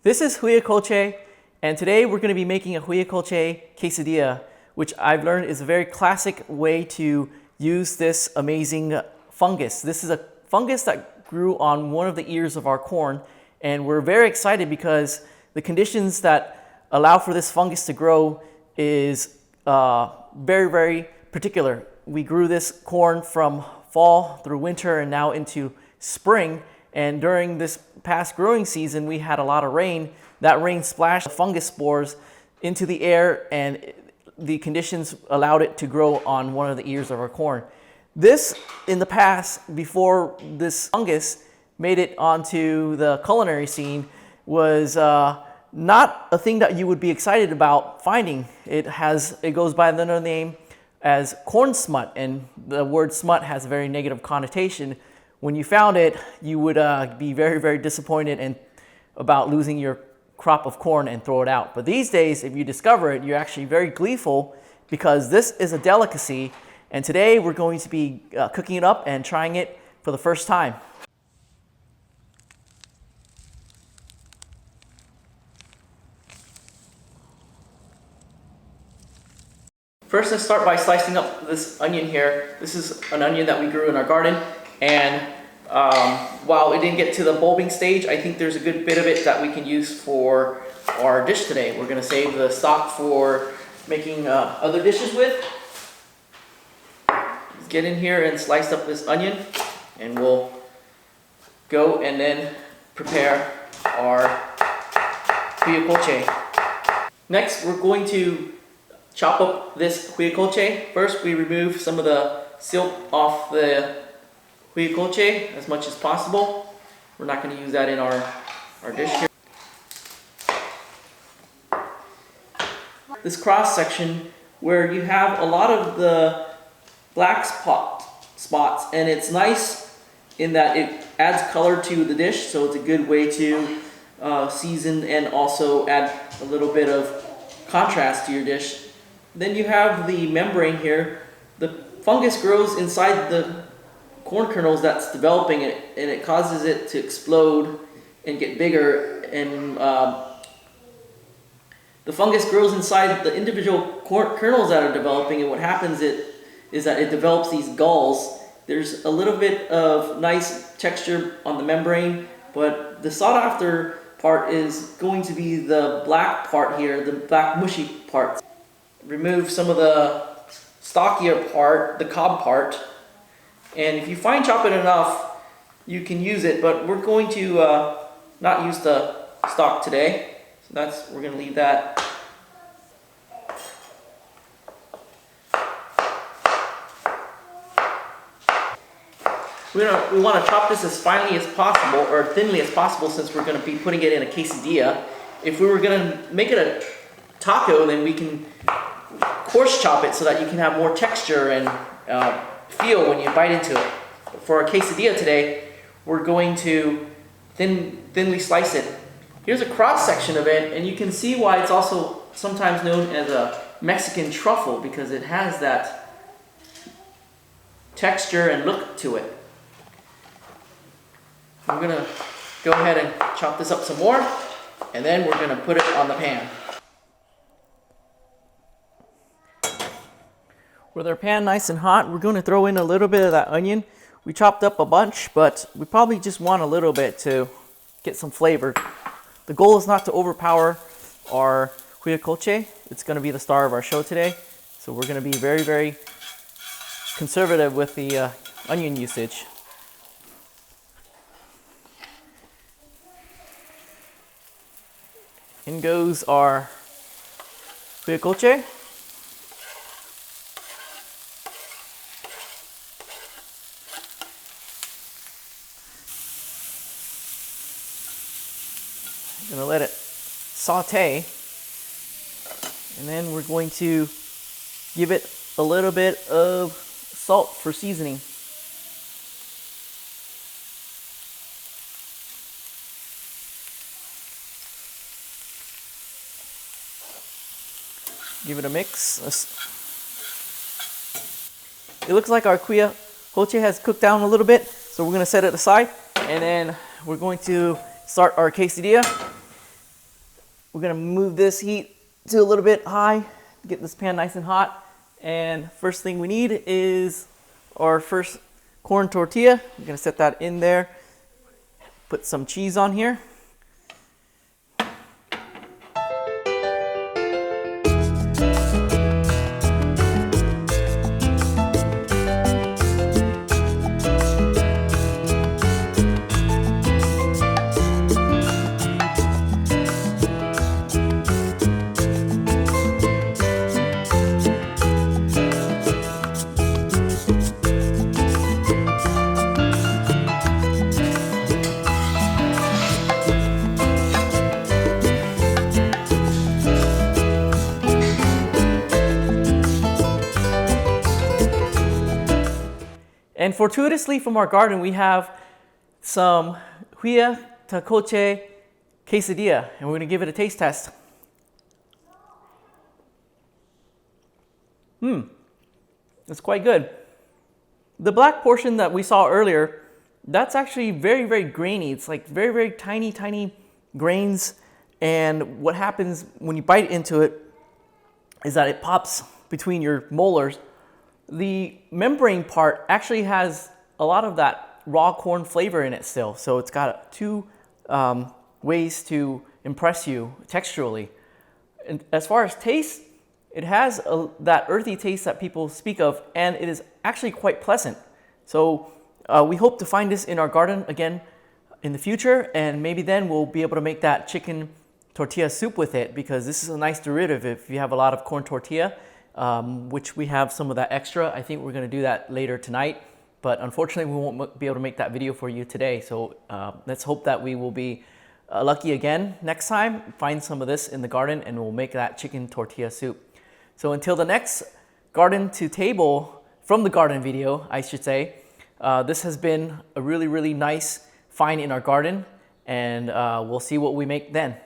This is Huitlacoche, and today we're going to be making a Huitlacoche quesadilla, which I've learned is a very classic way to use this amazing fungus. This is a fungus that grew on one of the ears of our corn, and we're very excited because the conditions that allow for this fungus to grow is very particular. We grew this corn from fall through winter and now into spring. And during this past growing season, we had a lot of rain. That rain splashed fungus spores into the air, and the conditions allowed it to grow on one of the ears of our corn. This, in the past, before this fungus made it onto the culinary scene, was not a thing that you would be excited about finding. It goes by another name as corn smut, and the word smut has a very negative connotation. When you found it, you would be very disappointed and about losing your crop of corn and throw it out. But these days, if you discover it, you're actually very gleeful because this is a delicacy. And today we're going to be cooking it up and trying it for the first time. First, let's start by slicing up this onion here. This is an onion that we grew in our garden. And while it didn't get to the bulbing stage, I think there's a good bit of it that we can use for our dish today. We're going to save the stock for making other dishes with. Let's get in here and slice up this onion, and we'll go and then prepare our huitlacoche. Next, we're going to chop up this huitlacoche. First, we remove some of the silk off the huitlacoche as much as possible. We're not going to use that in our dish here. This cross section where you have a lot of the black spots, and it's nice in that it adds color to the dish, so it's a good way to season and also add a little bit of contrast to your dish. Then you have the membrane here. The fungus grows inside the corn kernels that's developing it, and it causes it to explode and get bigger, and the fungus grows inside the individual kernels that are developing, and what happens is that it develops these galls. There's a little bit of nice texture on the membrane, but the sought after part is going to be the black part here, the black mushy part. Remove some of the stockier part, the cob part, and if you fine chop it enough, you can use it, but we're going to not use the stalk today. So we're going to leave that. We want to chop this as finely as possible, or thinly as possible, since we're going to be putting it in a quesadilla. If we were going to make it a taco, then we can coarse chop it so that you can have more texture and feel when you bite into it. But for our quesadilla today, we're going to thinly slice it. Here's a cross section of it, and you can see why it's also sometimes known as a Mexican truffle, because it has that texture and look to it. We're going to go ahead and chop this up some more, and then we're going to put it on the pan. With our pan nice and hot, we're going to throw in a little bit of that onion. We chopped up a bunch, but we probably just want a little bit to get some flavor. The goal is not to overpower our huitlacoche. It's going to be the star of our show today, so we're going to be very conservative with the onion usage. In goes our huitlacoche. I'm going to let it saute, and then we're going to give it a little bit of salt for seasoning. Give it a mix. It looks like our huitlacoche has cooked down a little bit, so we're going to set it aside, and then we're going to start our quesadilla. We're gonna move this heat to a little bit high, get this pan nice and hot. And first thing we need is our first corn tortilla. We're gonna set that in there. Put some cheese on here. And fortuitously from our garden, we have some Huitlacoche quesadilla, and we're gonna give it a taste test. It's quite good. The black portion that we saw earlier, that's actually very, very grainy. It's like very, very tiny, tiny grains. And what happens when you bite into it is that it pops between your molars. The membrane part actually has a lot of that raw corn flavor in it still. So it's got two ways to impress you texturally. And as far as taste, it has that earthy taste that people speak of, and it is actually quite pleasant. So we hope to find this in our garden again in the future, and maybe then we'll be able to make that chicken tortilla soup with it, because this is a nice derivative if you have a lot of corn tortilla. Which we have some of that extra. I think we're going to do that later tonight, but unfortunately we won't be able to make that video for you today. So let's hope that we will be lucky again next time, find some of this in the garden, and we'll make that chicken tortilla soup. So until the next garden to table from the garden video, I should say, this has been a really, really nice find in our garden, and we'll see what we make then.